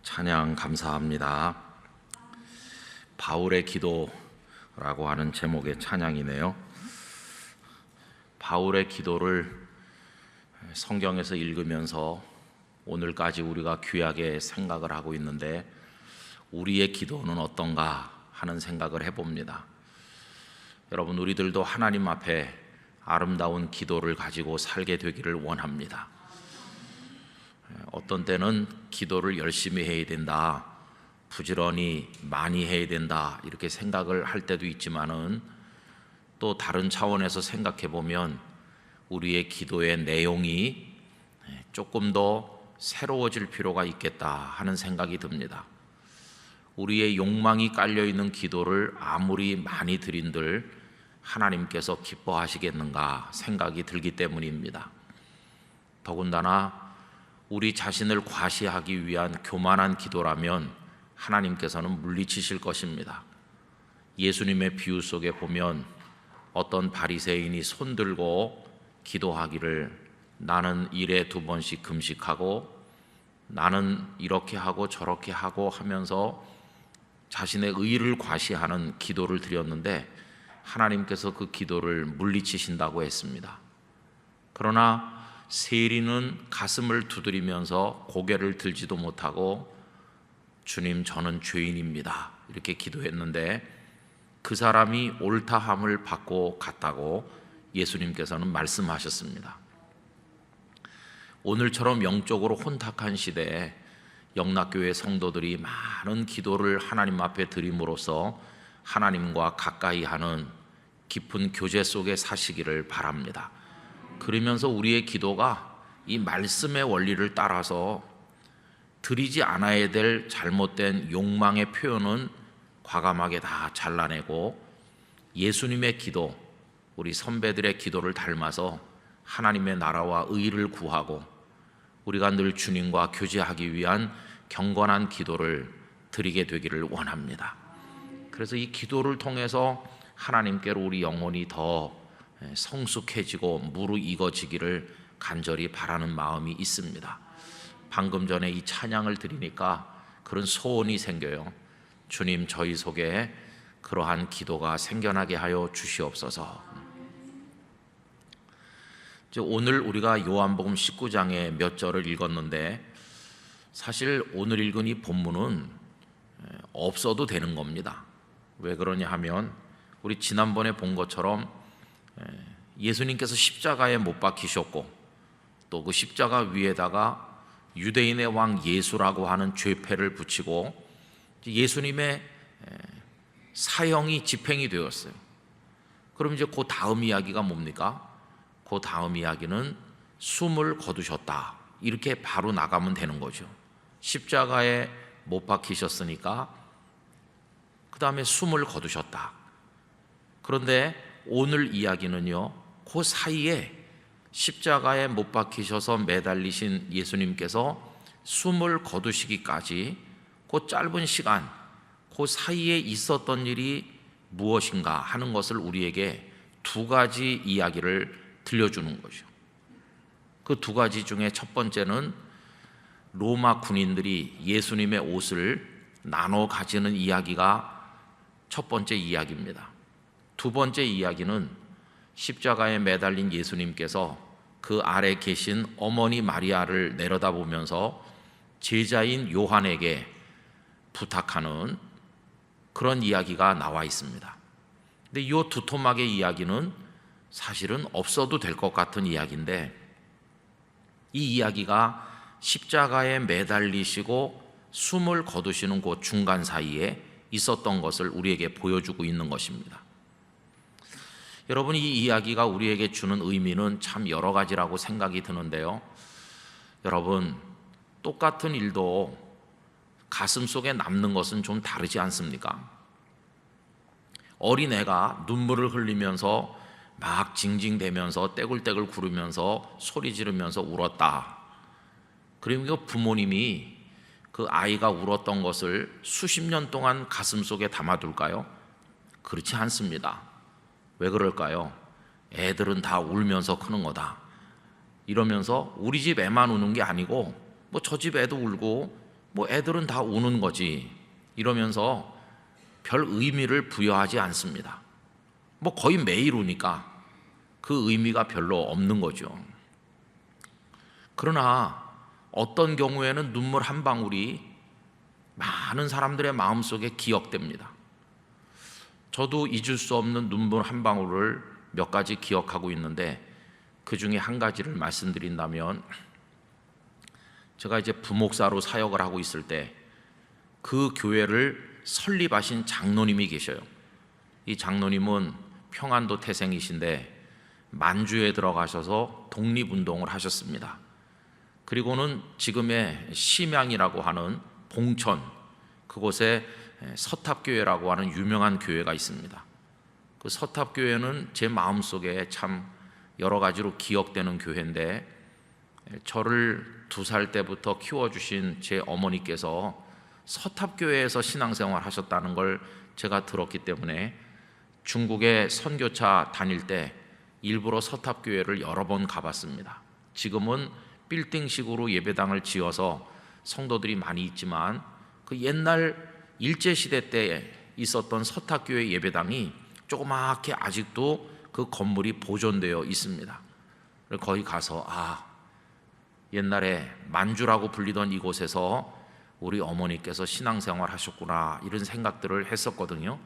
찬양 감사합니다. 바울의 기도라고 하는 제목의 찬양이네요. 바울의 기도를 성경에서 읽으면서 오늘까지 우리가 귀하게 생각을 하고 있는데, 우리의 기도는 어떤가 하는 생각을 해봅니다. 여러분, 우리들도 하나님 앞에 아름다운 기도를 가지고 살게 되기를 원합니다. 어떤 때는 기도를 열심히 해야 된다, 부지런히 많이 해야 된다, 이렇게 생각을 할 때도 있지만은, 또 다른 차원에서 생각해 보면 우리의 기도의 내용이 조금 더 새로워질 필요가 있겠다 하는 생각이 듭니다. 우리의 욕망이 깔려있는 기도를 아무리 많이 드린들 하나님께서 기뻐하시겠는가 생각이 들기 때문입니다. 더군다나 우리 자신을 과시하기 위한 교만한 기도라면 하나님께서는 물리치실 것입니다. 예수님의 비유 속에 보면 어떤 바리새인이 손들고 기도하기를, 나는 일에 2번씩 금식하고 나는 이렇게 하고 저렇게 하고 하면서 자신의 의를 과시하는 기도를 드렸는데, 하나님께서 그 기도를 물리치신다고 했습니다. 그러나 세리는 가슴을 두드리면서 고개를 들지도 못하고, 주님, 저는 죄인입니다, 이렇게 기도했는데 그 사람이 옳다함을 받고 갔다고 예수님께서는 말씀하셨습니다. 오늘처럼 영적으로 혼탁한 시대에 영락교회 성도들이 많은 기도를 하나님 앞에 드림으로써 하나님과 가까이 하는 깊은 교제 속에 사시기를 바랍니다. 그러면서 우리의 기도가 이 말씀의 원리를 따라서 드리지 않아야 될 잘못된 욕망의 표현은 과감하게 다 잘라내고, 예수님의 기도, 우리 선배들의 기도를 닮아서 하나님의 나라와 의를 구하고 우리가 늘 주님과 교제하기 위한 경건한 기도를 드리게 되기를 원합니다. 그래서 이 기도를 통해서 하나님께로 우리 영혼이 더 성숙해지고 무르익어지기를 간절히 바라는 마음이 있습니다. 방금 전에 이 찬양을 드리니까 그런 소원이 생겨요. 주님, 저희 속에 그러한 기도가 생겨나게 하여 주시옵소서. 오늘 우리가 요한복음 19장의 몇 절을 읽었는데, 사실 오늘 읽은 이 본문은 없어도 되는 겁니다. 왜 그러냐 하면, 우리 지난번에 본 것처럼 예수님께서 십자가에 못 박히셨고, 또 그 십자가 위에다가 유대인의 왕 예수라고 하는 죄패를 붙이고 예수님의 사형이 집행이 되었어요. 그럼 이제 그 다음 이야기가 뭡니까? 그 다음 이야기는 숨을 거두셨다, 이렇게 바로 나가면 되는 거죠. 십자가에 못 박히셨으니까 그 다음에 숨을 거두셨다. 그런데 오늘 이야기는요, 그 사이에 십자가에 못 박히셔서 매달리신 예수님께서 숨을 거두시기까지 그 짧은 시간, 그 사이에 있었던 일이 무엇인가 하는 것을 우리에게 두 가지 이야기를 들려주는 거죠. 그 두 가지 중에 첫 번째는 로마 군인들이 예수님의 옷을 나눠 가지는 이야기가 첫 번째 이야기입니다. 두 번째 이야기는 십자가에 매달린 예수님께서 그 아래 계신 어머니 마리아를 내려다보면서 제자인 요한에게 부탁하는 그런 이야기가 나와 있습니다. 근데 이 두 토막의 이야기는 사실은 없어도 될 것 같은 이야기인데, 이 이야기가 십자가에 매달리시고 숨을 거두시는 그 중간 사이에 있었던 것을 우리에게 보여주고 있는 것입니다. 여러분, 이 이야기가 우리에게 주는 의미는 참 여러 가지라고 생각이 드는데요, 여러분, 똑같은 일도 가슴 속에 남는 것은 좀 다르지 않습니까? 어린애가 눈물을 흘리면서 막 징징대면서 떼굴떼굴 구르면서 소리 지르면서 울었다. 그리고 부모님이 그 아이가 울었던 것을 수십 년 동안 가슴 속에 담아둘까요? 그렇지 않습니다. 왜 그럴까요? 애들은 다 울면서 크는 거다, 이러면서 우리 집 애만 우는 게 아니고 뭐 저 집 애도 울고 뭐 애들은 다 우는 거지 이러면서 별 의미를 부여하지 않습니다. 뭐 거의 매일 우니까 그 의미가 별로 없는 거죠. 그러나 어떤 경우에는 눈물 한 방울이 많은 사람들의 마음속에 기억됩니다. 저도 잊을 수 없는 눈물 한 방울을 몇 가지 기억하고 있는데, 그 중에 한 가지를 말씀드린다면, 제가 이제 부목사로 사역을 하고 있을 때 그 교회를 설립하신 장로님이 계셔요. 이 장로님은 평안도 태생이신데 만주에 들어가셔서 독립운동을 하셨습니다. 그리고는 지금의 심양이라고 하는 봉천, 그곳에 서탑교회라고 하는 유명한 교회가 있습니다. 그 서탑교회는 제 마음속에 참 여러 가지로 기억되는 교회인데, 저를 2살 때부터 키워주신 제 어머니께서 서탑교회에서 신앙생활 하셨다는 걸 제가 들었기 때문에 중국에 선교차 다닐 때 일부러 서탑교회를 여러 번 가봤습니다. 지금은 빌딩식으로 예배당을 지어서 성도들이 많이 있지만, 그 옛날 일제시대 때 있었던 서탑교회 예배당이 조그맣게 아직도 그 건물이 보존되어 있습니다. 거기 가서 옛날에 만주라고 불리던 이곳에서 우리 어머니께서 신앙생활 하셨구나, 이런 생각들을 했었거든요.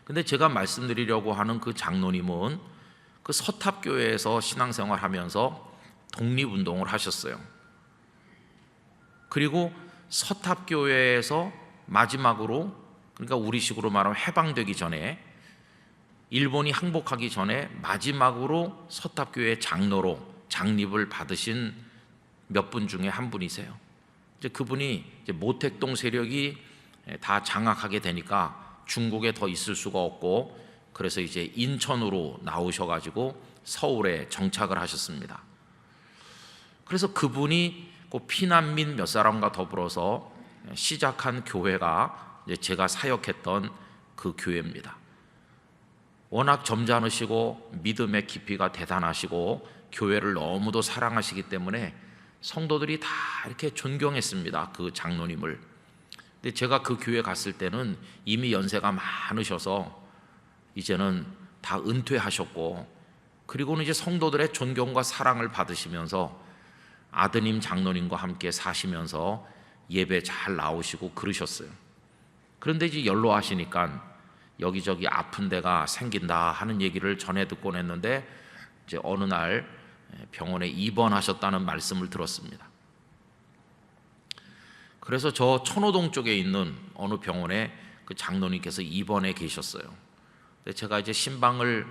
근데 제가 말씀드리려고 하는 그 장로님은 그 서탑교회에서 신앙생활 하면서 독립운동을 하셨어요. 그리고 서탑교회에서 마지막으로, 그러니까 우리식으로 말하면 해방되기 전에, 일본이 항복하기 전에 마지막으로 서탑교회 장로로 장립을 받으신 몇 분 중에 한 분이세요. 이제 그분이 이제 모택동 세력이 다 장악하게 되니까 중국에 더 있을 수가 없고, 그래서 이제 인천으로 나오셔가지고 서울에 정착을 하셨습니다. 그래서 그분이 그 피난민 몇 사람과 더불어서 시작한 교회가 이제 제가 사역했던 그 교회입니다. 워낙 점잖으시고 믿음의 깊이가 대단하시고 교회를 너무도 사랑하시기 때문에 성도들이 다 이렇게 존경했습니다, 그 장로님을. 근데 제가 그 교회 갔을 때는 이미 연세가 많으셔서 이제는 다 은퇴하셨고, 그리고는 이제 성도들의 존경과 사랑을 받으시면서 아드님 장로님과 함께 사시면서 예배 잘 나오시고 그러셨어요. 그런데 이제 연로하시니까 여기저기 아픈 데가 생긴다 하는 얘기를 전해 듣곤 했는데, 이제 어느 날 병원에 입원하셨다는 말씀을 들었습니다. 그래서 저 천호동 쪽에 있는 어느 병원에 그 장로님께서 입원해 계셨어요. 근데 제가 이제 신방을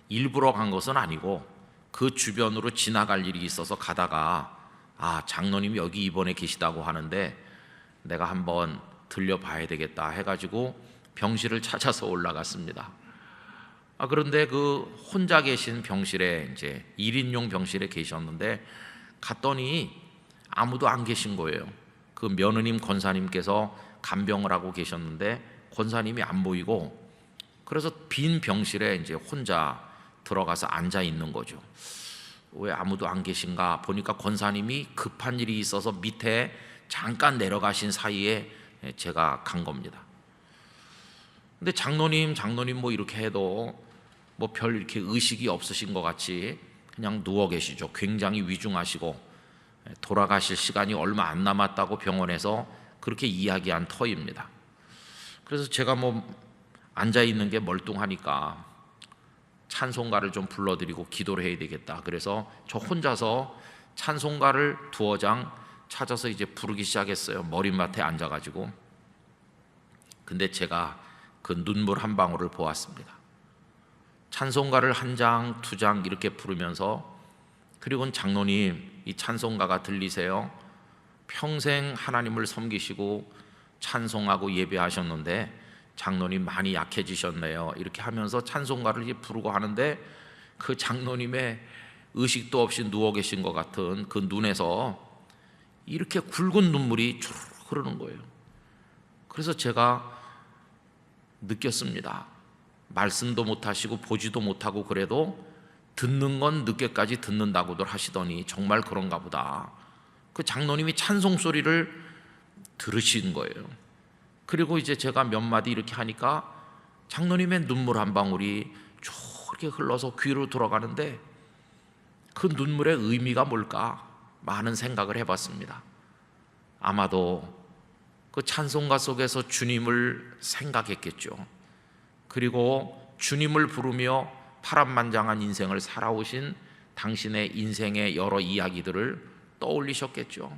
일부러 간 것은 아니고 그 주변으로 지나갈 일이 있어서 가다가 장로님이 여기 입원해 계시다고 하는데 내가 한번 들려봐야 되겠다 해가지고 병실을 찾아서 올라갔습니다. 그런데 그 혼자 계신 병실에, 이제 1인용 병실에 계셨는데 갔더니 아무도 안 계신 거예요. 그 며느님 권사님께서 간병을 하고 계셨는데 권사님이 안 보이고, 그래서 빈 병실에 이제 혼자 들어가서 앉아 있는 거죠. 왜 아무도 안 계신가 보니까 권사님이 급한 일이 있어서 밑에 잠깐 내려가신 사이에 제가 간 겁니다. 근데 장로님 뭐 이렇게 해도 뭐 별 이렇게 의식이 없으신 것 같이 그냥 누워 계시죠. 굉장히 위중하시고 돌아가실 시간이 얼마 안 남았다고 병원에서 그렇게 이야기한 터입니다. 그래서 제가 뭐 앉아 있는 게 멀뚱하니까 찬송가를 좀 불러드리고 기도를 해야 되겠다. 그래서 저 혼자서 찬송가를 2장 찾아서 이제 부르기 시작했어요. 머리맡에 앉아가지고. 근데 제가 그 눈물 한 방울을 보았습니다. 찬송가를 1장, 2장 이렇게 부르면서, 그리고는 장로님 이 찬송가가 들리세요? 평생 하나님을 섬기시고 찬송하고 예배하셨는데 장로님 많이 약해지셨네요. 이렇게 하면서 찬송가를 이제 부르고 하는데, 그 장로님의 의식도 없이 누워 계신 것 같은 그 눈에서 이렇게 굵은 눈물이 주르륵 흐르는 거예요. 그래서 제가 느꼈습니다. 말씀도 못하시고 보지도 못하고 그래도 듣는 건 늦게까지 듣는다고들 하시더니 정말 그런가 보다. 그 장로님이 찬송 소리를 들으신 거예요. 그리고 이제 제가 몇 마디 이렇게 하니까 장로님의 눈물 한 방울이 저렇게 흘러서 귀로 들어가는데 그 눈물의 의미가 뭘까? 많은 생각을 해봤습니다. 아마도 그 찬송가 속에서 주님을 생각했겠죠. 그리고 주님을 부르며 파란만장한 인생을 살아오신 당신의 인생의 여러 이야기들을 떠올리셨겠죠.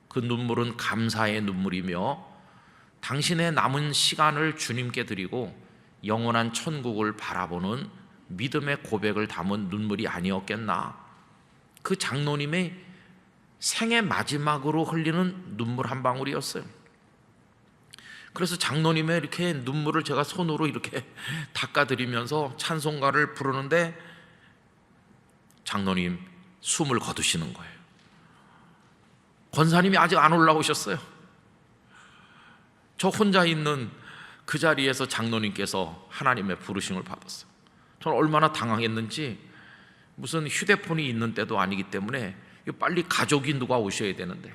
그 눈물은 감사의 눈물이며 당신의 남은 시간을 주님께 드리고 영원한 천국을 바라보는 믿음의 고백을 담은 눈물이 아니었겠나. 그 장로님의 생애 마지막으로 흘리는 눈물 한 방울이었어요. 그래서 장로님의 이렇게 눈물을 제가 손으로 이렇게 닦아드리면서 찬송가를 부르는데 장로님 숨을 거두시는 거예요. 권사님이 아직 안 올라오셨어요. 저 혼자 있는 그 자리에서 장로님께서 하나님의 부르심을 받았어요. 저는 얼마나 당황했는지, 무슨 휴대폰이 있는 때도 아니기 때문에 빨리 가족이 누가 오셔야 되는데,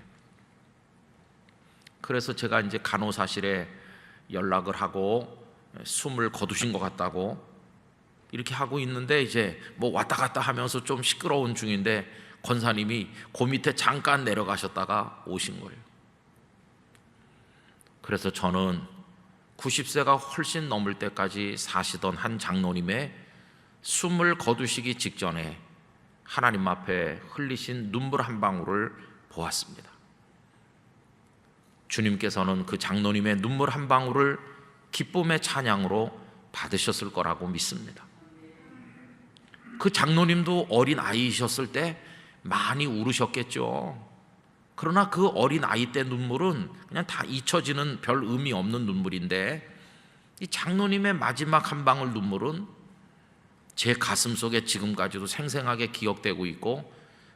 그래서 제가 이제 간호사실에 연락을 하고 숨을 거두신 것 같다고 이렇게 하고 있는데, 이제 뭐 왔다 갔다 하면서 좀 시끄러운 중인데 권사님이 그 밑에 잠깐 내려가셨다가 오신 거예요. 그래서 저는 90세가 훨씬 넘을 때까지 사시던 한 장로님의 숨을 거두시기 직전에 하나님 앞에 흘리신 눈물 한 방울을 보았습니다. 주님께서는 그 장로님의 눈물 한 방울을 기쁨의 찬양으로 받으셨을 거라고 믿습니다. 그 장로님도 어린 아이이셨을 때 많이 울으셨겠죠. 그러나 그 어린 아이 때 눈물은 그냥 다 잊혀지는 별 의미 없는 눈물인데, 이 장로님의 마지막 한 방울 눈물은 제 가슴 속에 지금까지도 생생하게 기억되고 있고,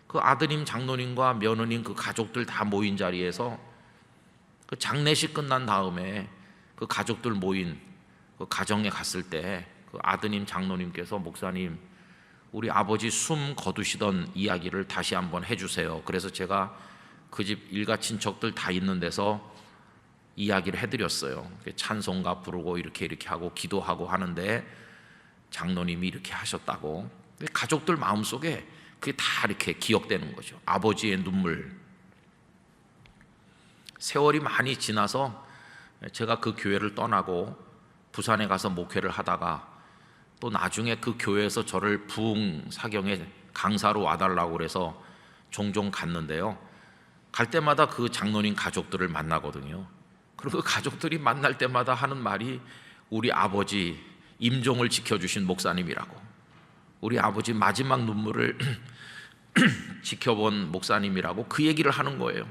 그 아드님 장로님과 며느님 그 가족들 다 모인 자리에서 그 장례식 끝난 다음에 그 가족들 모인 그 가정에 갔을 때 그 아드님 장로님께서 목사님 우리 아버지 숨 거두시던 이야기를 다시 한번 해주세요. 그래서 제가 그 집 일가 친척들 다 있는 데서 이야기를 해드렸어요. 찬송가 부르고 이렇게 하고 기도하고 하는데 장로님이 이렇게 하셨다고. 가족들 마음속에 그게 다 이렇게 기억되는 거죠. 아버지의 눈물. 세월이 많이 지나서 제가 그 교회를 떠나고 부산에 가서 목회를 하다가 또 나중에 그 교회에서 저를 부흥 사경에 강사로 와달라고 그래서 종종 갔는데요. 갈 때마다 그 장로님 가족들을 만나거든요. 그리고 그 가족들이 만날 때마다 하는 말이 우리 아버지 임종을 지켜주신 목사님이라고, 우리 아버지 마지막 눈물을 지켜본 목사님이라고 그 얘기를 하는 거예요.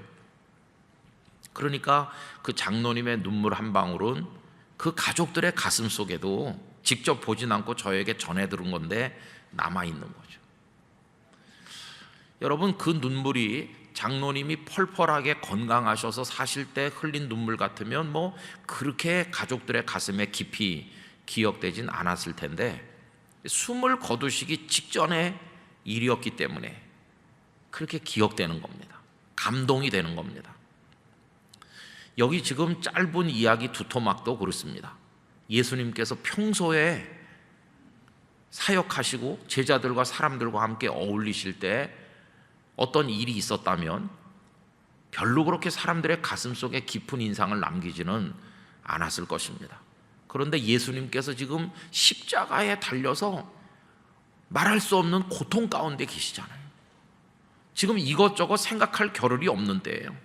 그러니까 그 장로님의 눈물 한 방울은 그 가족들의 가슴 속에도 직접 보진 않고 저에게 전해 들은 건데 남아있는 거죠. 여러분, 그 눈물이 장로님이 펄펄하게 건강하셔서 사실 때 흘린 눈물 같으면 뭐 그렇게 가족들의 가슴에 깊이 기억되진 않았을 텐데, 숨을 거두시기 직전의 일이었기 때문에 그렇게 기억되는 겁니다. 감동이 되는 겁니다. 여기 지금 짧은 이야기 두 토막도 그렇습니다. 예수님께서 평소에 사역하시고 제자들과 사람들과 함께 어울리실 때 어떤 일이 있었다면 별로 그렇게 사람들의 가슴 속에 깊은 인상을 남기지는 않았을 것입니다. 그런데 예수님께서 지금 십자가에 달려서 말할 수 없는 고통 가운데 계시잖아요. 지금 이것저것 생각할 겨를이 없는 때예요.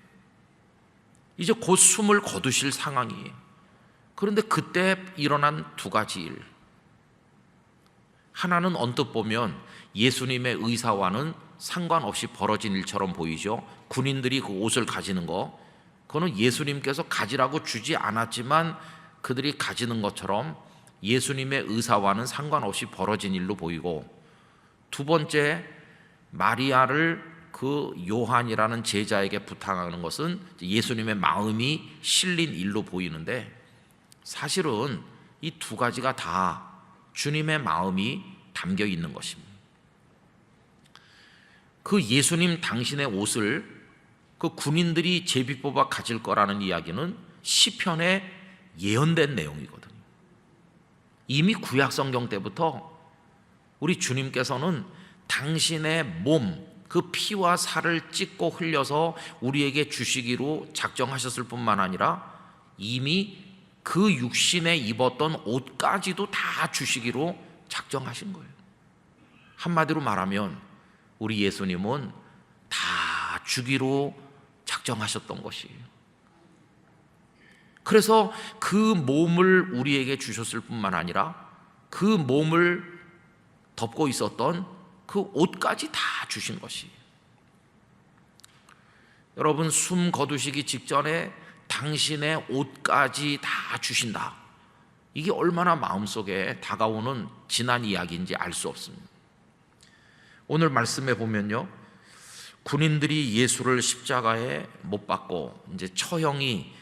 이제 곧 숨을 거두실 상황이에요. 그런데 그때 일어난 두 가지 일. 하나는 언뜻 보면 예수님의 의사와는 상관없이 벌어진 일처럼 보이죠. 군인들이 그 옷을 가지는 거, 그거는 예수님께서 가지라고 주지 않았지만 그들이 가지는 것처럼 예수님의 의사와는 상관없이 벌어진 일로 보이고, 두 번째, 마리아를 그 요한이라는 제자에게 부탁하는 것은 예수님의 마음이 실린 일로 보이는데, 사실은 이 두 가지가 다 주님의 마음이 담겨 있는 것입니다. 그 예수님 당신의 옷을 그 군인들이 제비 뽑아 가질 거라는 이야기는 시편에 예언된 내용이거든요. 이미 구약 성경 때부터 우리 주님께서는 당신의 몸, 그 피와 살을 찢고 흘려서 우리에게 주시기로 작정하셨을 뿐만 아니라 이미 그 육신에 입었던 옷까지도 다 주시기로 작정하신 거예요. 한마디로 말하면 우리 예수님은 다 주기로 작정하셨던 것이에요. 그래서 그 몸을 우리에게 주셨을 뿐만 아니라 그 몸을 덮고 있었던 그 옷까지 다 주신 것이에요. 여러분, 숨 거두시기 직전에 당신의 옷까지 다 주신다. 이게 얼마나 마음속에 다가오는 지난 이야기인지 알 수 없습니다. 오늘 말씀에 보면요, 군인들이 예수를 십자가에 못 박고 이제 처형이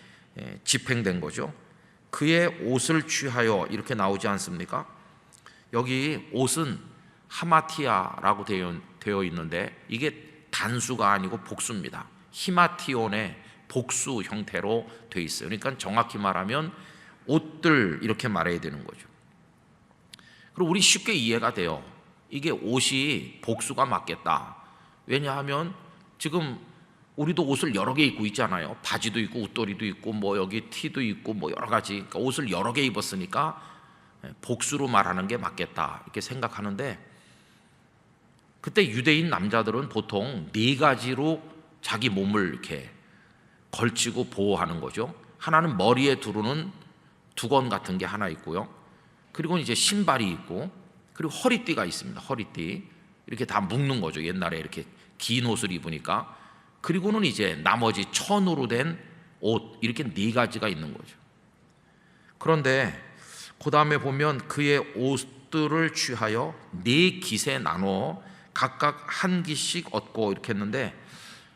집행된 거죠. 그의 옷을 취하여 이렇게 나오지 않습니까? 여기 옷은 하마티아라고 되어 있는데 이게 단수가 아니고 복수입니다. 히마티온의 복수 형태로 되어 있어요. 그러니까 정확히 말하면 옷들 이렇게 말해야 되는 거죠. 그리고 우리 쉽게 이해가 돼요. 이게 옷이 복수가 맞겠다. 왜냐하면 지금 우리도 옷을 여러 개 입고 있잖아요. 바지도 있고 웃도리도 있고 뭐 여기 티도 있고 뭐 여러 가지, 그러니까 옷을 여러 개 입었으니까 복수로 말하는 게 맞겠다 이렇게 생각하는데, 그때 유대인 남자들은 보통 네 가지로 자기 몸을 이렇게 걸치고 보호하는 거죠. 하나는 머리에 두르는 두건 같은 게 하나 있고요. 그리고 이제 신발이 있고, 그리고 허리띠가 있습니다. 허리띠 이렇게 다 묶는 거죠. 옛날에 이렇게 긴 옷을 입으니까. 그리고는 이제 나머지 천으로 된 옷, 이렇게 네 가지가 있는 거죠. 그런데 그 다음에 보면 그의 옷들을 취하여 네 깃에 나눠 각각 한 깃씩 얻고 이렇게 했는데,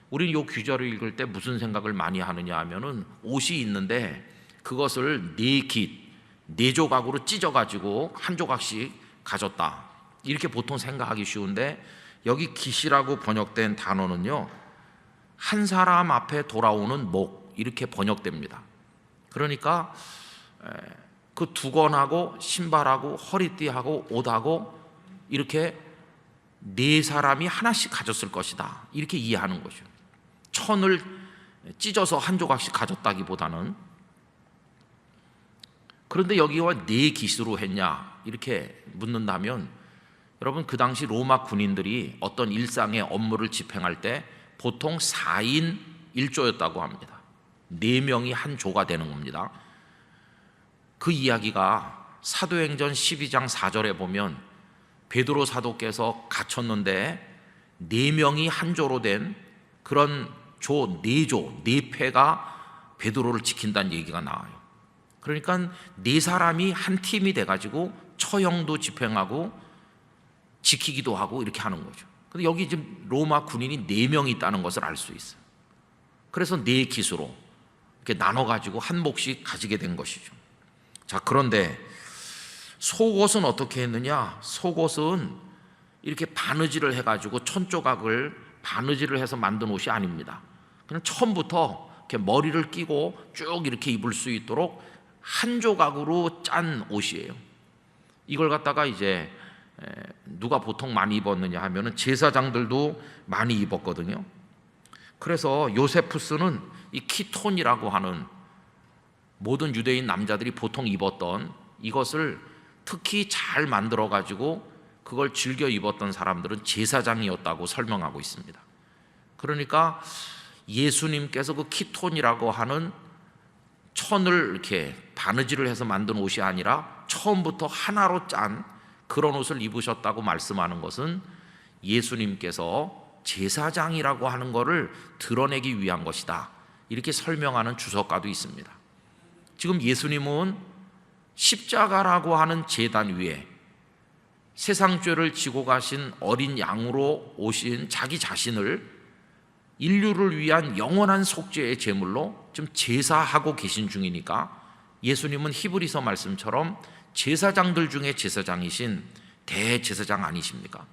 우리는 이 규절을 읽을 때 무슨 생각을 많이 하느냐 하면은 옷이 있는데 그것을 네 깃, 네 조각으로 찢어가지고 한 조각씩 가졌다 이렇게 보통 생각하기 쉬운데, 여기 깃이라고 번역된 단어는요, 한 사람 앞에 돌아오는 목 이렇게 번역됩니다. 그러니까 그 두건하고 신발하고 허리띠하고 옷하고 이렇게 네 사람이 하나씩 가졌을 것이다 이렇게 이해하는 거죠. 천을 찢어서 한 조각씩 가졌다기보다는. 그런데 여기와 네 깃으로 했냐 이렇게 묻는다면, 여러분 그 당시 로마 군인들이 어떤 일상의 업무를 집행할 때 보통 4인 1조였다고 합니다. 4명이 한 조가 되는 겁니다. 그 이야기가 사도행전 12장 4절에 보면 베드로 사도께서 갇혔는데 4명이 한 조로 된 그런 조 4조, 4패가 베드로를 지킨다는 얘기가 나와요. 그러니까 4사람이 한 팀이 돼가지고 처형도 집행하고 지키기도 하고 이렇게 하는 거죠. 근데 여기 지금 로마 군인이 4명이 있다는 것을 알 수 있어요. 그래서 4깃으로 이렇게 나눠가지고 한 몫씩 가지게 된 것이죠. 자, 그런데 속옷은 어떻게 했느냐? 속옷은 이렇게 바느질을 해가지고 천조각을 바느질을 해서 만든 옷이 아닙니다. 그냥 처음부터 이렇게 머리를 끼고 쭉 이렇게 입을 수 있도록 한 조각으로 짠 옷이에요. 이걸 갖다가 이제 누가 보통 많이 입었느냐 하면은 제사장들도 많이 입었거든요. 그래서 요세푸스는 이 키톤이라고 하는 모든 유대인 남자들이 보통 입었던 이것을 특히 잘 만들어 가지고 그걸 즐겨 입었던 사람들은 제사장이었다고 설명하고 있습니다. 그러니까 예수님께서 그 키톤이라고 하는 천을 이렇게 바느질을 해서 만든 옷이 아니라 처음부터 하나로 짠 그런 옷을 입으셨다고 말씀하는 것은 예수님께서 제사장이라고 하는 것을 드러내기 위한 것이다 이렇게 설명하는 주석가도 있습니다. 지금 예수님은 십자가라고 하는 제단 위에 세상 죄를 지고 가신 어린 양으로 오신 자기 자신을 인류를 위한 영원한 속죄의 제물로 지금 제사하고 계신 중이니까, 예수님은 히브리서 말씀처럼 제사장들 중에 제사장이신 대제사장 아니십니까?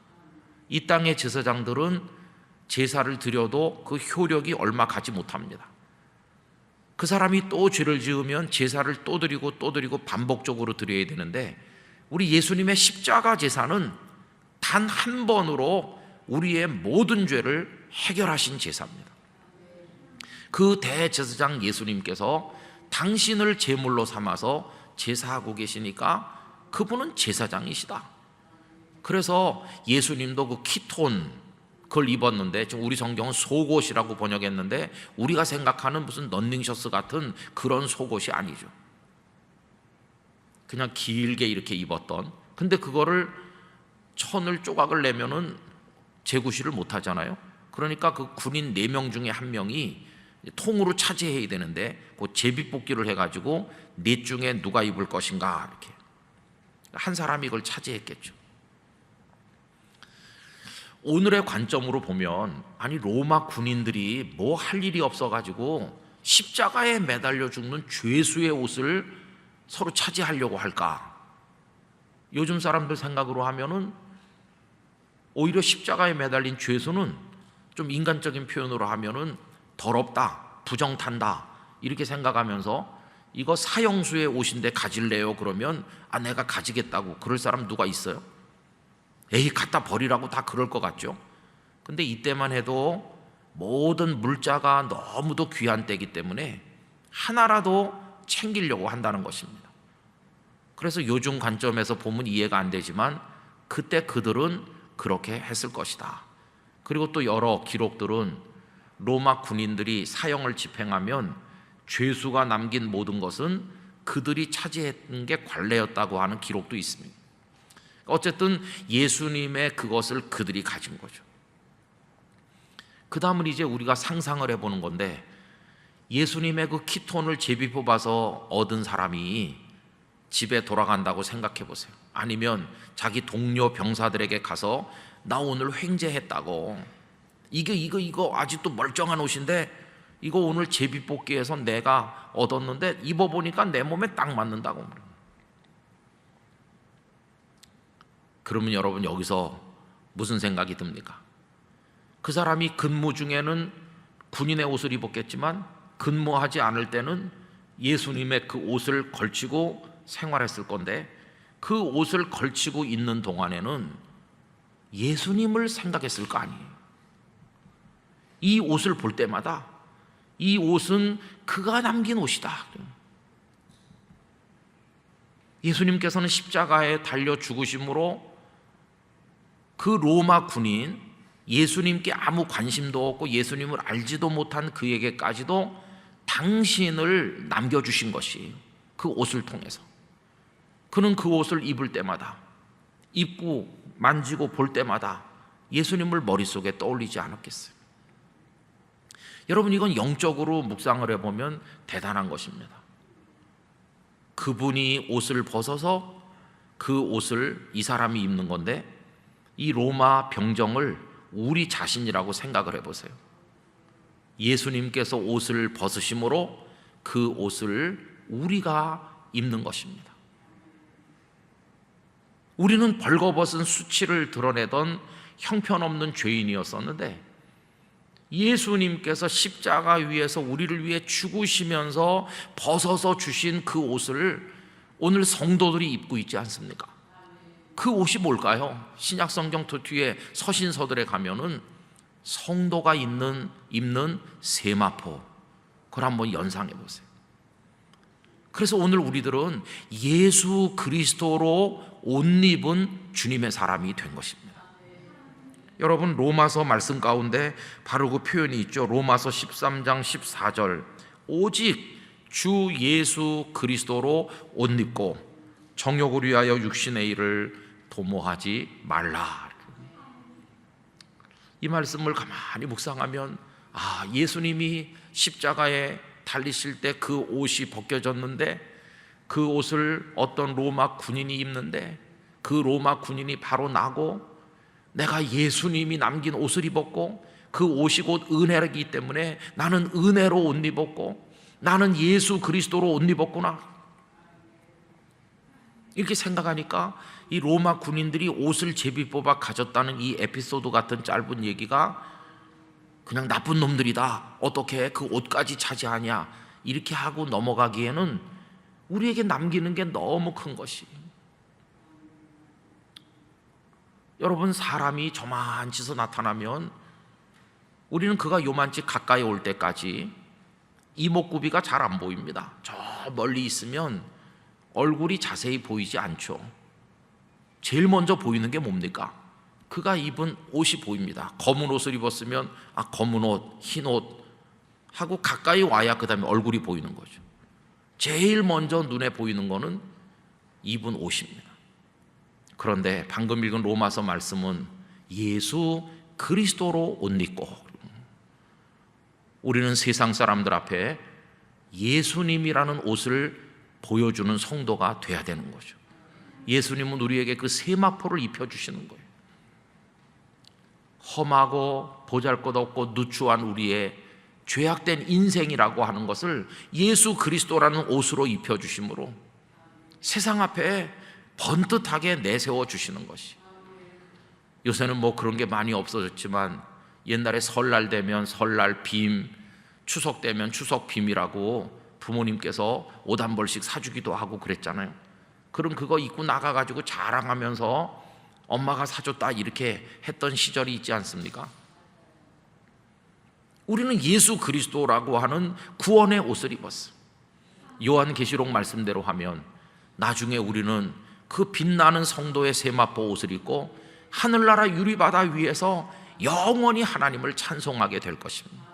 이 땅의 제사장들은 제사를 드려도 그 효력이 얼마 가지 못합니다. 그 사람이 또 죄를 지으면 제사를 또 드리고 반복적으로 드려야 되는데, 우리 예수님의 십자가 제사는 단 한 번으로 우리의 모든 죄를 해결하신 제사입니다. 그 대제사장 예수님께서 당신을 제물로 삼아서 제사하고 계시니까 그분은 제사장이시다. 그래서 예수님도 그 키톤 그걸 입었는데, 지금 우리 성경은 속옷이라고 번역했는데 우리가 생각하는 무슨 런닝셔츠 같은 그런 속옷이 아니죠. 그냥 길게 이렇게 입었던, 근데 그거를 천을 조각을 내면은 재구시를 못 하잖아요. 그러니까 그 군인 4명 중에 1명이 통으로 차지해야 되는데, 그 제비뽑기를 해가지고 넷 중에 누가 입을 것인가, 이렇게 한 사람이 이걸 차지했겠죠. 오늘의 관점으로 보면, 아니 로마 군인들이 뭐 할 일이 없어가지고 십자가에 매달려 죽는 죄수의 옷을 서로 차지하려고 할까? 요즘 사람들 생각으로 하면은 오히려 십자가에 매달린 죄수는 좀 인간적인 표현으로 하면은 더럽다, 부정탄다 이렇게 생각하면서, 이거 사형수의 옷인데 가질래요? 그러면 내가 가지겠다고 그럴 사람 누가 있어요? 에이, 갖다 버리라고 다 그럴 것 같죠. 근데 이때만 해도 모든 물자가 너무도 귀한 때이기 때문에 하나라도 챙기려고 한다는 것입니다. 그래서 요즘 관점에서 보면 이해가 안 되지만 그때 그들은 그렇게 했을 것이다. 그리고 또 여러 기록들은 로마 군인들이 사형을 집행하면 죄수가 남긴 모든 것은 그들이 차지했던 게 관례였다고 하는 기록도 있습니다. 어쨌든 예수님의 그것을 그들이 가진 거죠. 그 다음은 이제 우리가 상상을 해보는 건데, 예수님의 그 키톤을 제비 뽑아서 얻은 사람이 집에 돌아간다고 생각해 보세요. 아니면 자기 동료 병사들에게 가서 나 오늘 횡재했다고, 이거 아직도 멀쩡한 옷인데 이거 오늘 제비 뽑기에서 내가 얻었는데 입어보니까 내 몸에 딱 맞는다고. 그러면 여러분 여기서 무슨 생각이 듭니까? 그 사람이 근무 중에는 군인의 옷을 입었겠지만 근무하지 않을 때는 예수님의 그 옷을 걸치고 생활했을 건데, 그 옷을 걸치고 있는 동안에는 예수님을 생각했을 거 아니에요. 이 옷을 볼 때마다 이 옷은 그가 남긴 옷이다. 예수님께서는 십자가에 달려 죽으심으로 그 로마 군인, 예수님께 아무 관심도 없고 예수님을 알지도 못한 그에게까지도 당신을 남겨주신 것이 그 옷을 통해서, 그는 그 옷을 입을 때마다, 입고 만지고 볼 때마다 예수님을 머릿속에 떠올리지 않았겠어요? 여러분, 이건 영적으로 묵상을 해보면 대단한 것입니다. 그분이 옷을 벗어서 그 옷을 이 사람이 입는 건데, 이 로마 병정을 우리 자신이라고 생각을 해보세요. 예수님께서 옷을 벗으심으로 그 옷을 우리가 입는 것입니다. 우리는 벌거벗은 수치를 드러내던 형편없는 죄인이었었는데, 예수님께서 십자가 위에서 우리를 위해 죽으시면서 벗어서 주신 그 옷을 오늘 성도들이 입고 있지 않습니까? 그 옷이 뭘까요? 신약 성경 뒤에 서신서들에 가면은 성도가 입는 세마포, 그걸 한번 연상해 보세요. 그래서 오늘 우리들은 예수 그리스도로 옷 입은 주님의 사람이 된 것입니다. 여러분, 로마서 말씀 가운데 바로 그 표현이 있죠. 로마서 13장 14절, 오직 주 예수 그리스도로 옷 입고 정욕을 위하여 육신의 일을 도모하지 말라. 이 말씀을 가만히 묵상하면, 예수님이 십자가에 달리실 때 그 옷이 벗겨졌는데, 그 옷을 어떤 로마 군인이 입는데, 그 로마 군인이 바로 나고, 내가 예수님이 남긴 옷을 입었고 그 옷이 곧 은혜이기 때문에 나는 은혜로 옷 입었고 나는 예수 그리스도로 옷 입었구나, 이렇게 생각하니까 이 로마 군인들이 옷을 제비 뽑아 가졌다는 이 에피소드 같은 짧은 얘기가 그냥 나쁜 놈들이다, 어떻게 그 옷까지 차지하냐, 이렇게 하고 넘어가기에는 우리에게 남기는 게 너무 큰 것이, 여러분, 사람이 저만치서 나타나면 우리는 그가 요만치 가까이 올 때까지 이목구비가 잘 안 보입니다. 저 멀리 있으면 얼굴이 자세히 보이지 않죠. 제일 먼저 보이는 게 뭡니까? 그가 입은 옷이 보입니다. 검은 옷을 입었으면 검은 옷, 흰 옷 하고 가까이 와야 그 다음에 얼굴이 보이는 거죠. 제일 먼저 눈에 보이는 거는 입은 옷입니다. 그런데 방금 읽은 로마서 말씀은 예수 그리스도로 옷 입고, 우리는 세상 사람들 앞에 예수님이라는 옷을 보여주는 성도가 돼야 되는 거죠. 예수님은 우리에게 그 세마포를 입혀주시는 거예요. 험하고 보잘것없고 누추한 우리의 죄악된 인생이라고 하는 것을 예수 그리스도라는 옷으로 입혀주심으로 세상 앞에 번듯하게 내세워 주시는 것이, 요새는 뭐 그런 게 많이 없어졌지만 옛날에 설날 되면 설날 빔, 추석 되면 추석 빔이라고 부모님께서 옷 한 벌씩 사주기도 하고 그랬잖아요. 그럼 그거 입고 나가가지고 자랑하면서 엄마가 사줬다 이렇게 했던 시절이 있지 않습니까? 우리는 예수 그리스도라고 하는 구원의 옷을 입었어요. 요한계시록 말씀대로 하면 나중에 우리는 그 빛나는 성도의 세마포 옷을 입고 하늘나라 유리바다 위에서 영원히 하나님을 찬송하게 될 것입니다.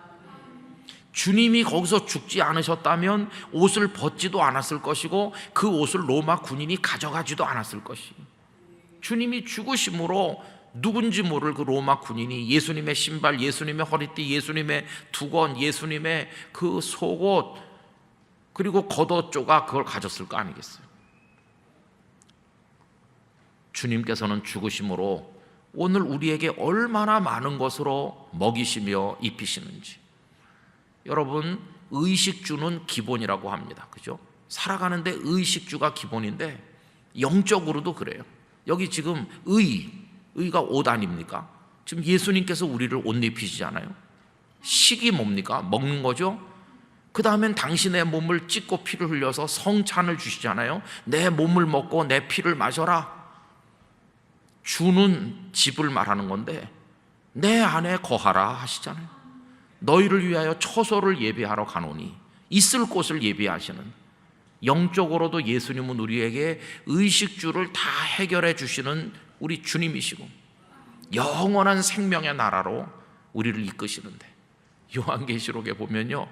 주님이 거기서 죽지 않으셨다면 옷을 벗지도 않았을 것이고 그 옷을 로마 군인이 가져가지도 않았을 것이, 주님이 죽으심으로 누군지 모를 그 로마 군인이 예수님의 신발, 예수님의 허리띠, 예수님의 두건, 예수님의 그 속옷 그리고 겉옷 조각 그걸 가졌을 거 아니겠어요? 주님께서는 죽으심으로 오늘 우리에게 얼마나 많은 것으로 먹이시며 입히시는지. 여러분, 의식주는 기본이라고 합니다. 그죠? 살아가는데 의식주가 기본인데 영적으로도 그래요. 여기 지금 의가 옷 아닙니까? 지금 예수님께서 우리를 옷 입히시잖아요. 식이 뭡니까? 먹는 거죠. 그 다음엔 당신의 몸을 찢고 피를 흘려서 성찬을 주시잖아요. 내 몸을 먹고 내 피를 마셔라. 주는 집을 말하는 건데 내 안에 거하라 하시잖아요. 너희를 위하여 처소를 예비하러 가노니, 있을 곳을 예비하시는, 영적으로도 예수님은 우리에게 의식주를 다 해결해 주시는 우리 주님이시고 영원한 생명의 나라로 우리를 이끄시는데, 요한계시록에 보면요,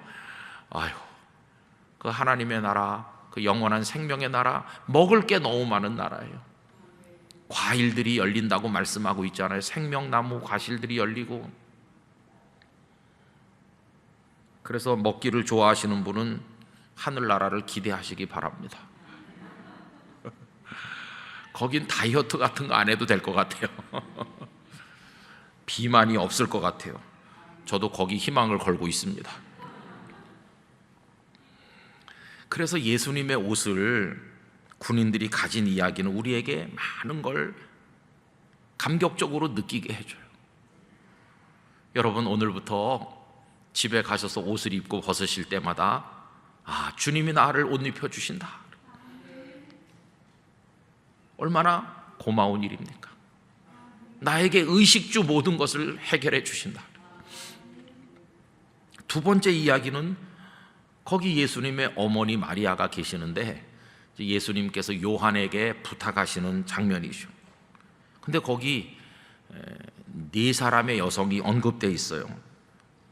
그 하나님의 나라, 그 영원한 생명의 나라, 먹을 게 너무 많은 나라예요. 과일들이 열린다고 말씀하고 있잖아요. 생명나무 과실들이 열리고. 그래서 먹기를 좋아하시는 분은 하늘나라를 기대하시기 바랍니다. 거긴 다이어트 같은 거 안 해도 될 것 같아요. 비만이 없을 것 같아요. 저도 거기 희망을 걸고 있습니다. 그래서 예수님의 옷을 군인들이 가진 이야기는 우리에게 많은 걸 감격적으로 느끼게 해줘요. 여러분, 오늘부터 집에 가셔서 옷을 입고 벗으실 때마다 주님이 나를 옷 입혀주신다. 얼마나 고마운 일입니까? 나에게 의식주 모든 것을 해결해 주신다. 두 번째 이야기는 거기 예수님의 어머니 마리아가 계시는데 예수님께서 요한에게 부탁하시는 장면이죠. 근데 거기 네 사람의 여성이 언급되어 있어요.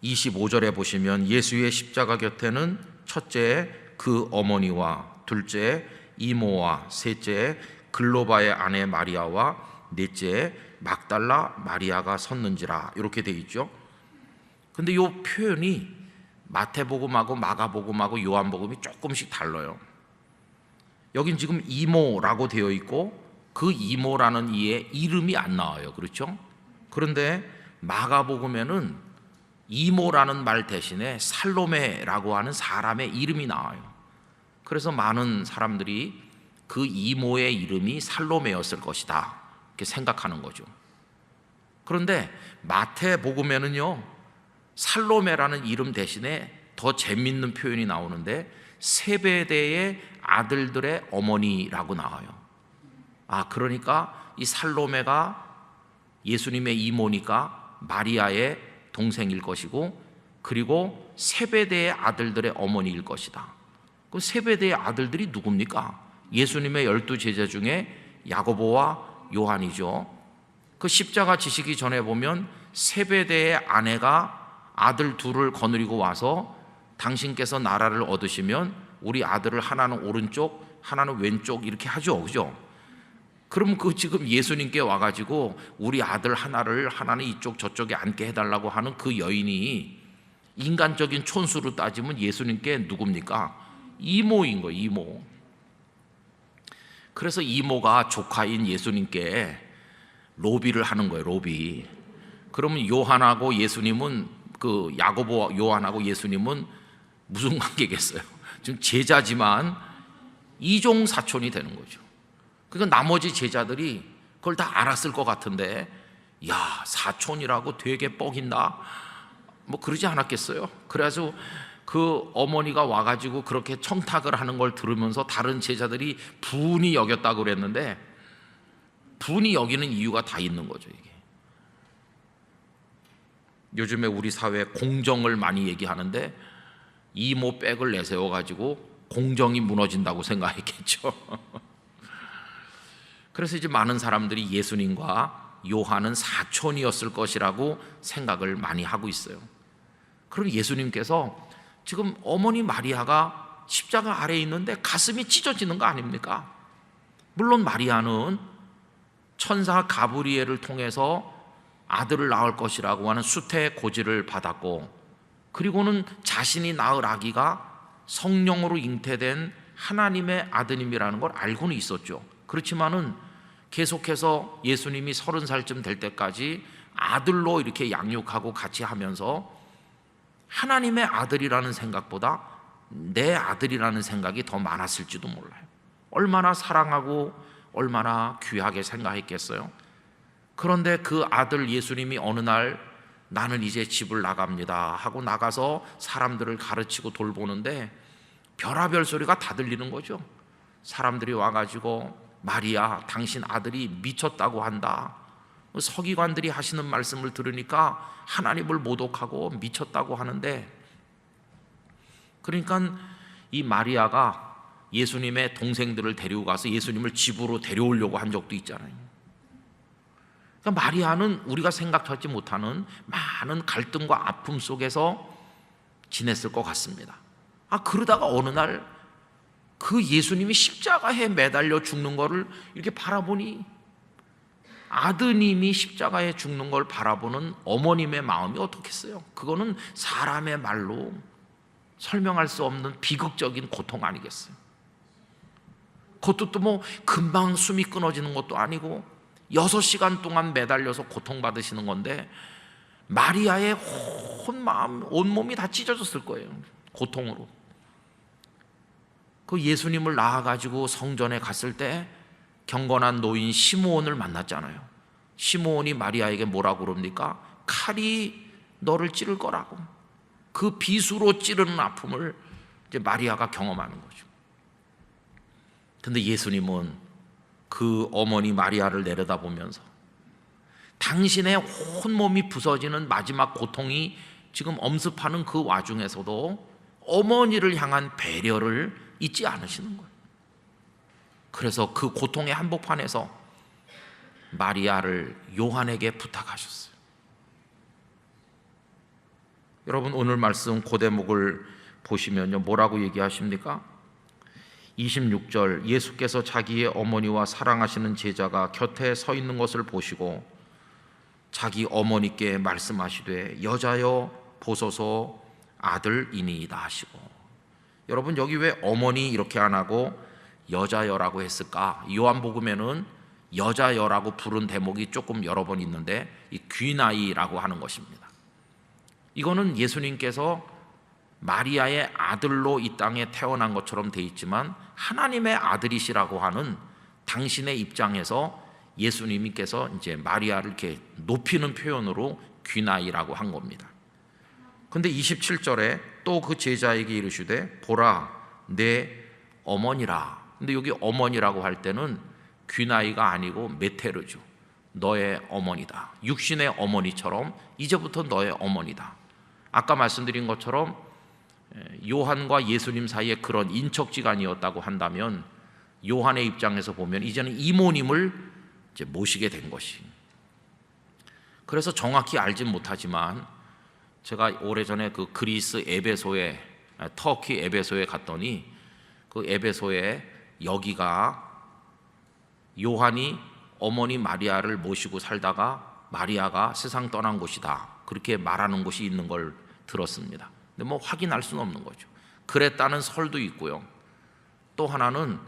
25절에 보시면 예수의 십자가 곁에는 첫째 그 어머니와 둘째 이모와 셋째 글로바의 아내 마리아와 넷째 막달라 마리아가 섰는지라, 이렇게 되어 있죠. 근데 이 표현이 마태복음하고 마가복음하고 요한복음이 조금씩 달라요. 여긴 지금 이모라고 되어 있고 그 이모라는 이의 이름이 안 나와요. 그렇죠? 그런데 마가복음에는 이모라는 말 대신에 살로메라고 하는 사람의 이름이 나와요. 그래서 많은 사람들이 그 이모의 이름이 살로메였을 것이다 이렇게 생각하는 거죠. 그런데 마태복음에는요, 살로메라는 이름 대신에 더 재밌는 표현이 나오는데 세베대의 아들들의 어머니라고 나와요. 그러니까 이 살로메가 예수님의 이모니까 마리아의 동생일 것이고, 그리고 세베대의 아들들의 어머니일 것이다. 그 세베대의 아들들이 누굽니까? 예수님의 12 제자 중에 야고보와 요한이죠. 그 십자가 지시기 전에 보면 세베대의 아내가 아들 둘을 거느리고 와서 당신께서 나라를 얻으시면 우리 아들을 하나는 오른쪽 하나는 왼쪽 이렇게 하죠, 그죠? 그럼 지금 예수님께 와가지고 우리 아들 하나는 이쪽 저쪽에 앉게 해달라고 하는 그 여인이 인간적인 촌수로 따지면 예수님께 누굽니까? 이모인 거예요, 이모. 그래서 이모가 조카인 예수님께 로비를 하는 거예요, 로비. 그러면 요한하고 예수님은, 야고보 요한하고 예수님은 무슨 관계겠어요? 지금 제자지만 이종 사촌이 되는 거죠. 그러니까 나머지 제자들이 그걸 다 알았을 것 같은데, 야, 사촌이라고 되게 뻑인다, 그러지 않았겠어요? 그래서 그 어머니가 와가지고 그렇게 청탁을 하는 걸 들으면서 다른 제자들이 분이 여겼다고 그랬는데, 분이 여기는 이유가 다 있는 거죠. 이게 요즘에 우리 사회에 공정을 많이 얘기하는데 이모 백을 내세워가지고 공정이 무너진다고 생각했겠죠. 그래서 이제 많은 사람들이 예수님과 요한은 사촌이었을 것이라고 생각을 많이 하고 있어요. 그럼 예수님께서 지금 어머니 마리아가 십자가 아래에 있는데 가슴이 찢어지는 거 아닙니까? 물론 마리아는 천사 가브리엘을 통해서 아들을 낳을 것이라고 하는 수태의 고지를 받았고, 그리고는 자신이 낳을 아기가 성령으로 잉태된 하나님의 아드님이라는 걸 알고는 있었죠. 그렇지만은 계속해서 예수님이 30살쯤 될 때까지 아들로 이렇게 양육하고 같이 하면서 하나님의 아들이라는 생각보다 내 아들이라는 생각이 더 많았을지도 몰라요. 얼마나 사랑하고 얼마나 귀하게 생각했겠어요. 그런데 그 아들 예수님이 어느 날 나는 이제 집을 나갑니다 하고 나가서 사람들을 가르치고 돌보는데 별하별 소리가 다 들리는 거죠. 사람들이 와가지고 마리아, 당신 아들이 미쳤다고 한다. 서기관들이 하시는 말씀을 들으니까 하나님을 모독하고 미쳤다고 하는데, 그러니까 이 마리아가 예수님의 동생들을 데리고 가서 예수님을 집으로 데려오려고 한 적도 있잖아요. 그러니까 마리아는 우리가 생각하지 못하는 많은 갈등과 아픔 속에서 지냈을 것 같습니다. 그러다가 어느 날 그 예수님이 십자가에 매달려 죽는 거를 이렇게 바라보니, 아드님이 십자가에 죽는 걸 바라보는 어머님의 마음이 어떻겠어요? 그거는 사람의 말로 설명할 수 없는 비극적인 고통 아니겠어요? 그것도 또 금방 숨이 끊어지는 것도 아니고 6시간 동안 매달려서 고통받으시는 건데, 마리아의 온 마음, 온 몸이 다 찢어졌을 거예요, 고통으로. 그 예수님을 낳아가지고 성전에 갔을 때 경건한 노인 시므온을 만났잖아요. 시므온이 마리아에게 뭐라고 그럽니까? 칼이 너를 찌를 거라고. 그 비수로 찌르는 아픔을 이제 마리아가 경험하는 거죠. 근데 예수님은 그 어머니 마리아를 내려다보면서 당신의 온몸이 부서지는 마지막 고통이 지금 엄습하는 그 와중에서도 어머니를 향한 배려를 잊지 않으시는 거예요. 그래서 그 고통의 한복판에서 마리아를 요한에게 부탁하셨어요. 여러분, 오늘 말씀 그 대목을 보시면요, 뭐라고 얘기하십니까? 26절, 예수께서 자기의 어머니와 사랑하시는 제자가 곁에 서 있는 것을 보시고 자기 어머니께 말씀하시되 여자여 보소서 아들이니이다 하시고. 여러분, 여기 왜 어머니 이렇게 안 하고 여자여라고 했을까? 요한복음에는 여자여라고 부른 대목이 조금 여러 번 있는데 이 귀나이라고 하는 것입니다. 이거는 예수님께서 마리아의 아들로 이 땅에 태어난 것처럼 돼 있지만 하나님의 아들이시라고 하는 당신의 입장에서 예수님께서 이제 마리아를 이렇게 높이는 표현으로 귀나이라고 한 겁니다. 근데 27절에 또 그 제자에게 이르시되 보라 내 어머니라. 근데 여기 어머니라고 할 때는 귀나이가 아니고 메테르죠. 너의 어머니다. 육신의 어머니처럼 이제부터 너의 어머니다. 아까 말씀드린 것처럼 요한과 예수님 사이에 그런 인척지간이었다고 한다면 요한의 입장에서 보면 이제는 이모님을 이제 모시게 된 것이. 그래서 정확히 알진 못하지만 제가 오래전에 그 그리스 에베소에, 터키 에베소에 갔더니 그 에베소에 여기가 요한이 어머니 마리아를 모시고 살다가 마리아가 세상 떠난 곳이다, 그렇게 말하는 곳이 있는 걸 들었습니다. 근데 뭐 확인할 수는 없는 거죠. 그랬다는 설도 있고요. 또 하나는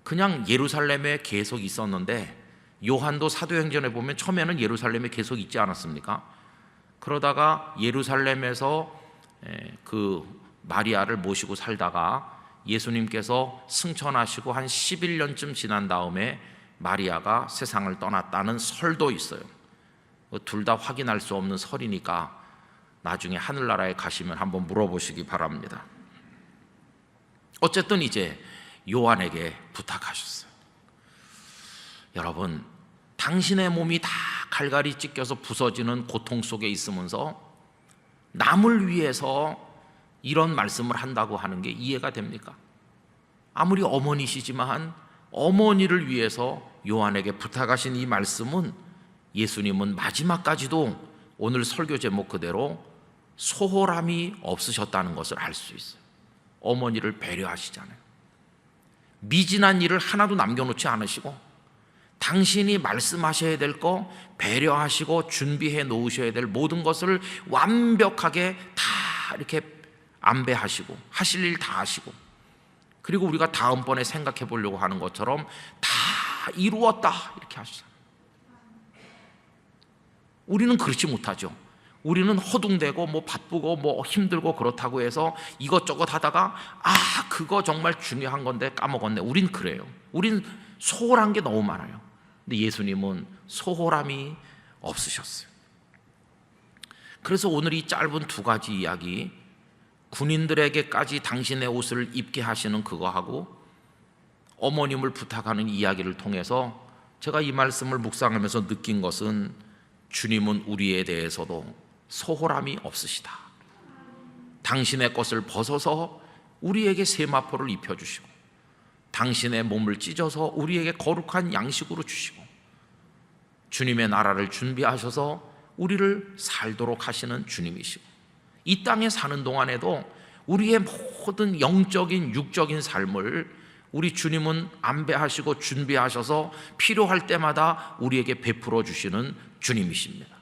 그냥 예루살렘에 계속 있었는데, 요한도 사도행전에 보면 처음에는 예루살렘에 계속 있지 않았습니까? 그러다가 예루살렘에서 그 마리아를 모시고 살다가 예수님께서 승천하시고 한 11년쯤 지난 다음에 마리아가 세상을 떠났다는 설도 있어요. 둘 다 확인할 수 없는 설이니까 나중에 하늘나라에 가시면 한번 물어보시기 바랍니다. 어쨌든 이제 요한에게 부탁하셨어요. 여러분, 당신의 몸이 다 갈갈이 찢겨서 부서지는 고통 속에 있으면서 남을 위해서 이런 말씀을 한다고 하는 게 이해가 됩니까? 아무리 어머니시지만 어머니를 위해서 요한에게 부탁하신 이 말씀은, 예수님은 마지막까지도 오늘 설교 제목 그대로 소홀함이 없으셨다는 것을 알 수 있어요. 어머니를 배려하시잖아요. 미진한 일을 하나도 남겨놓지 않으시고 당신이 말씀하셔야 될 거 배려하시고 준비해 놓으셔야 될 모든 것을 완벽하게 다 이렇게 안배하시고 하실 일 다 하시고, 그리고 우리가 다음번에 생각해 보려고 하는 것처럼 다 이루었다 이렇게 하시잖아요. 우리는 그렇지 못하죠. 우리는 허둥대고 뭐 바쁘고 뭐 힘들고 그렇다고 해서 이것저것 하다가 그거 정말 중요한 건데 까먹었네. 우린 그래요. 우린 소홀한 게 너무 많아요. 근데 예수님은 소홀함이 없으셨어요. 그래서 오늘 이 짧은 두 가지 이야기, 군인들에게까지 당신의 옷을 입게 하시는 그거하고 어머님을 부탁하는 이야기를 통해서 제가 이 말씀을 묵상하면서 느낀 것은, 주님은 우리에 대해서도 소홀함이 없으시다. 당신의 것을 벗어서 우리에게 세마포를 입혀주시고 당신의 몸을 찢어서 우리에게 거룩한 양식으로 주시고 주님의 나라를 준비하셔서 우리를 살도록 하시는 주님이시고, 이 땅에 사는 동안에도 우리의 모든 영적인 육적인 삶을 우리 주님은 안배하시고 준비하셔서 필요할 때마다 우리에게 베풀어 주시는 주님이십니다.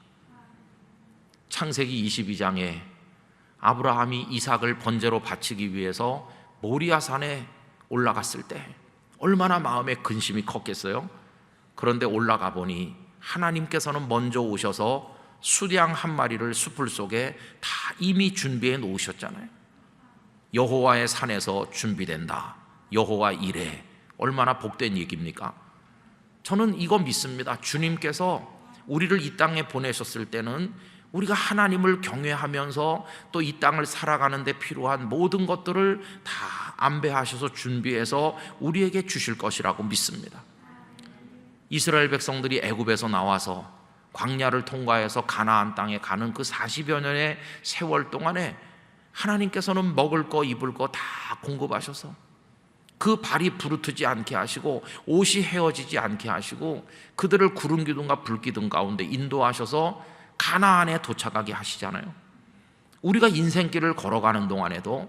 창세기 22장에 아브라함이 이삭을 번제로 바치기 위해서 모리아산에 올라갔을 때 얼마나 마음에 근심이 컸겠어요. 그런데 올라가 보니 하나님께서는 먼저 오셔서 수량 한 마리를 숲을 속에 다 이미 준비해 놓으셨잖아요. 여호와의 산에서 준비된다, 여호와 이레. 얼마나 복된 얘기입니까? 저는 이거 믿습니다. 주님께서 우리를 이 땅에 보내셨을 때는 우리가 하나님을 경외하면서 또 이 땅을 살아가는 데 필요한 모든 것들을 다 안배하셔서 준비해서 우리에게 주실 것이라고 믿습니다. 이스라엘 백성들이 애굽에서 나와서 광야를 통과해서 가나안 땅에 가는 그 40여 년의 세월 동안에 하나님께서는 먹을 거 입을 거 다 공급하셔서 그 발이 부르트지 않게 하시고 옷이 헤어지지 않게 하시고 그들을 구름 기둥과 불 기둥 가운데 인도하셔서 가나안에 도착하게 하시잖아요. 우리가 인생길을 걸어가는 동안에도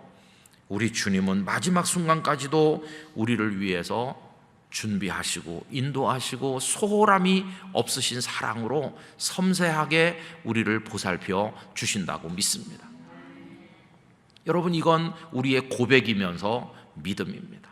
우리 주님은 마지막 순간까지도 우리를 위해서 준비하시고 인도하시고 소홀함이 없으신 사랑으로 섬세하게 우리를 보살펴 주신다고 믿습니다. 여러분, 이건 우리의 고백이면서 믿음입니다.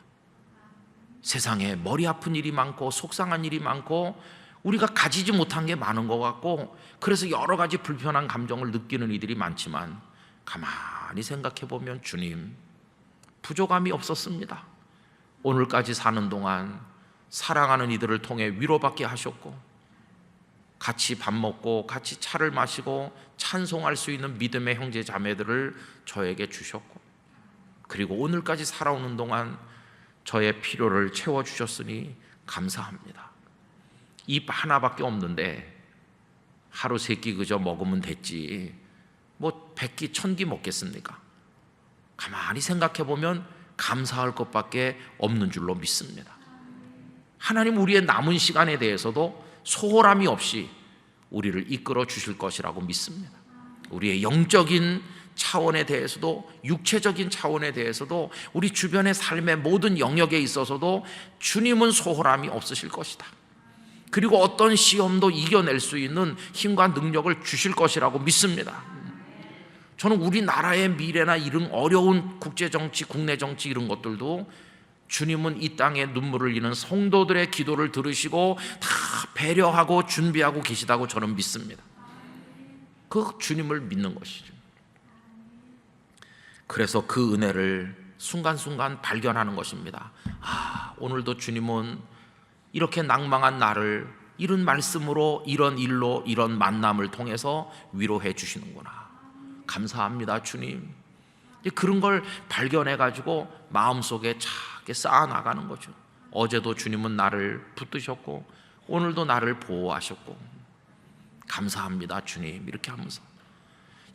세상에 머리 아픈 일이 많고 속상한 일이 많고 우리가 가지지 못한 게 많은 것 같고, 그래서 여러 가지 불편한 감정을 느끼는 이들이 많지만 가만히 생각해 보면 주님 부족함이 없었습니다. 오늘까지 사는 동안 사랑하는 이들을 통해 위로받게 하셨고 같이 밥 먹고 같이 차를 마시고 찬송할 수 있는 믿음의 형제 자매들을 저에게 주셨고, 그리고 오늘까지 살아오는 동안 저의 필요를 채워주셨으니 감사합니다. 입 하나밖에 없는데 하루 3끼 그저 먹으면 됐지 뭐 100끼 1000끼 먹겠습니까? 가만히 생각해 보면 감사할 것밖에 없는 줄로 믿습니다. 하나님 우리의 남은 시간에 대해서도 소홀함이 없이 우리를 이끌어 주실 것이라고 믿습니다. 우리의 영적인 차원에 대해서도, 육체적인 차원에 대해서도, 우리 주변의 삶의 모든 영역에 있어서도 주님은 소홀함이 없으실 것이다. 그리고 어떤 시험도 이겨낼 수 있는 힘과 능력을 주실 것이라고 믿습니다. 저는 우리나라의 미래나 이런 어려운 국제정치, 국내 정치 이런 것들도 주님은 이 땅에 눈물을 흘리는 성도들의 기도를 들으시고 다 배려하고 준비하고 계시다고 저는 믿습니다. 그 주님을 믿는 것이죠. 그래서 그 은혜를 순간순간 발견하는 것입니다. 오늘도 주님은 이렇게 낭망한 나를 이런 말씀으로, 이런 일로, 이런 만남을 통해서 위로해 주시는구나. 감사합니다, 주님. 그런 걸 발견해 가지고 마음속에 차게 쌓아 나가는 거죠. 어제도 주님은 나를 붙드셨고 오늘도 나를 보호하셨고 감사합니다, 주님. 이렇게 하면서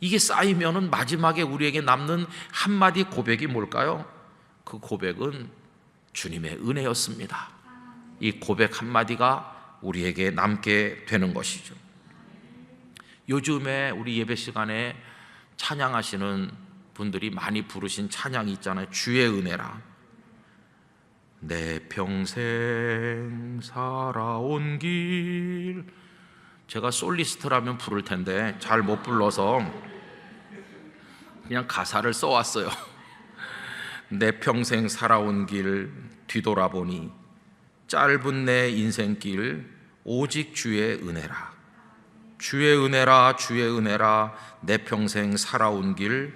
이게 쌓이면은 마지막에 우리에게 남는 한마디 고백이 뭘까요? 그 고백은 주님의 은혜였습니다. 이 고백 한마디가 우리에게 남게 되는 것이죠. 요즘에 우리 예배 시간에 찬양하시는 분들이 많이 부르신 찬양이 있잖아요. 주의 은혜라. 내 평생 살아온 길. 제가 솔리스트라면 부를 텐데 잘 못 불러서 그냥 가사를 써왔어요. 내 평생 살아온 길 뒤돌아보니 짧은 내 인생길 오직 주의 은혜라. 주의 은혜라, 주의 은혜라. 내 평생 살아온 길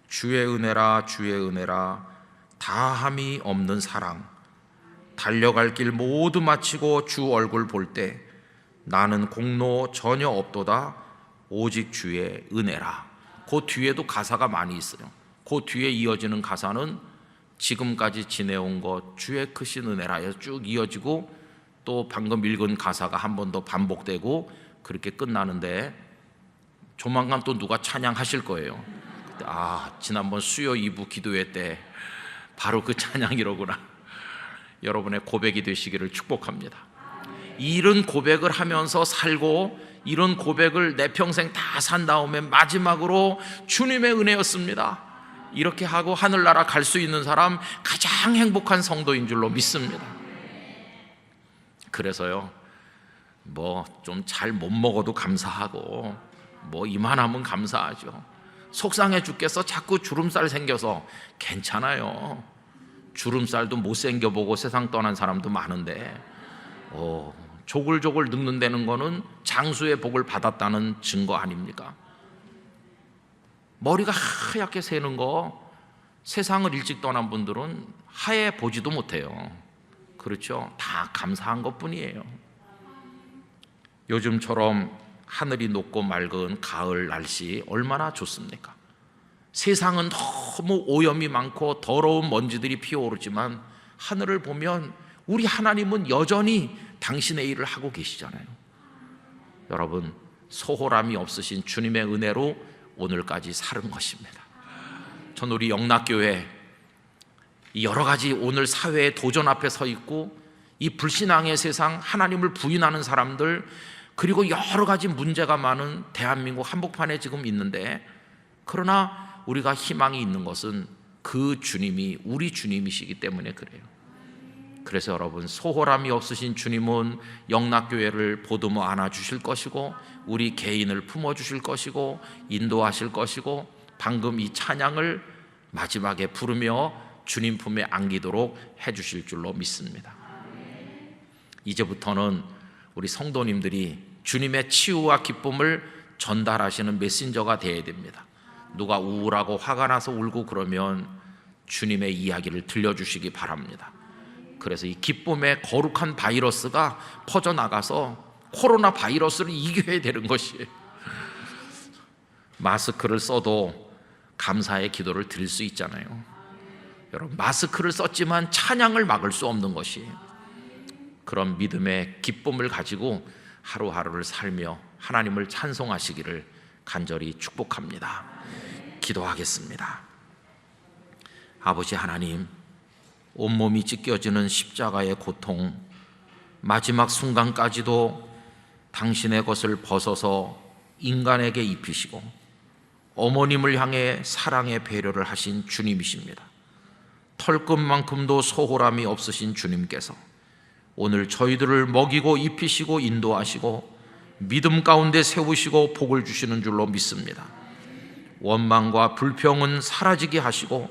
주의 은혜라, 주의 은혜라. 다함이 없는 사랑. 달려갈 길 모두 마치고 주 얼굴 볼 때 나는 공로 전혀 없도다. 오직 주의 은혜라. 그 뒤에도 가사가 많이 있어요. 그 뒤에 이어지는 가사는 지금까지 지내온 것 주의 크신 은혜라에서 쭉 이어지고 또 방금 읽은 가사가 한 번 더 반복되고 그렇게 끝나는데 조만간 또 누가 찬양하실 거예요. 지난번 수요 2부 기도회 때 바로 그 찬양이로구나. 여러분의 고백이 되시기를 축복합니다. 이런 고백을 하면서 살고 이런 고백을 내 평생 다 산 다음에 마지막으로 주님의 은혜였습니다, 이렇게 하고 하늘나라 갈 수 있는 사람 가장 행복한 성도인 줄로 믿습니다. 그래서요, 뭐 좀 잘 못 먹어도 감사하고 뭐 이만하면 감사하죠. 속상해 죽겠어 자꾸 주름살 생겨서 괜찮아요. 주름살도 못생겨 보고 세상 떠난 사람도 많은데 조글조글 늙는다는 거는 장수의 복을 받았다는 증거 아닙니까? 머리가 하얗게 새는 거 세상을 일찍 떠난 분들은 하얘 보지도 못해요. 그렇죠? 다 감사한 것뿐이에요. 요즘처럼 하늘이 높고 맑은 가을 날씨 얼마나 좋습니까? 세상은 너무 오염이 많고 더러운 먼지들이 피어오르지만 하늘을 보면 우리 하나님은 여전히 당신의 일을 하고 계시잖아요. 여러분, 소홀함이 없으신 주님의 은혜로 오늘까지 사는 것입니다. 전 우리 영락교회 여러 가지 오늘 사회의 도전 앞에 서 있고 이 불신앙의 세상, 하나님을 부인하는 사람들, 그리고 여러 가지 문제가 많은 대한민국 한복판에 지금 있는데, 그러나 우리가 희망이 있는 것은 그 주님이 우리 주님이시기 때문에 그래요. 그래서 여러분, 소홀함이 없으신 주님은 영락교회를 보듬어 안아주실 것이고 우리 개인을 품어주실 것이고 인도하실 것이고 방금 이 찬양을 마지막에 부르며 주님 품에 안기도록 해주실 줄로 믿습니다. 이제부터는 우리 성도님들이 주님의 치유와 기쁨을 전달하시는 메신저가 되어야 됩니다. 누가 우울하고 화가 나서 울고 그러면 주님의 이야기를 들려주시기 바랍니다. 그래서 이 기쁨의 거룩한 바이러스가 퍼져나가서 코로나 바이러스를 이겨야 되는 것이에요. 마스크를 써도 감사의 기도를 드릴 수 있잖아요. 여러분, 마스크를 썼지만 찬양을 막을 수 없는 것이에요. 그런 믿음의 기쁨을 가지고 하루하루를 살며 하나님을 찬송하시기를 간절히 축복합니다. 기도하겠습니다. 아버지 하나님, 온몸이 찢겨지는 십자가의 고통, 마지막 순간까지도 당신의 것을 벗어서 인간에게 입히시고 어머님을 향해 사랑의 배려를 하신 주님이십니다. 털끝만큼도 소홀함이 없으신 주님께서 오늘 저희들을 먹이고 입히시고 인도하시고 믿음 가운데 세우시고 복을 주시는 줄로 믿습니다. 원망과 불평은 사라지게 하시고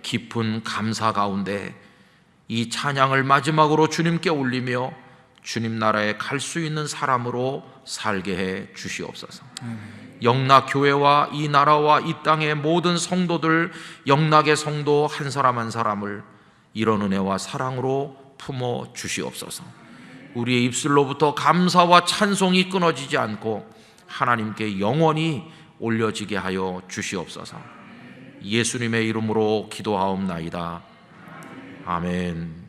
깊은 감사 가운데 이 찬양을 마지막으로 주님께 올리며 주님 나라에 갈 수 있는 사람으로 살게 해 주시옵소서. 영락교회와 이 나라와 이 땅의 모든 성도들, 영락의 성도 한 사람 한 사람을 이런 은혜와 사랑으로 품어 주시옵소서. 우리의 입술로부터 감사와 찬송이 끊어지지 않고 하나님께 영원히 올려지게 하여 주시옵소서. 예수님의 이름으로 기도하옵나이다. 아멘.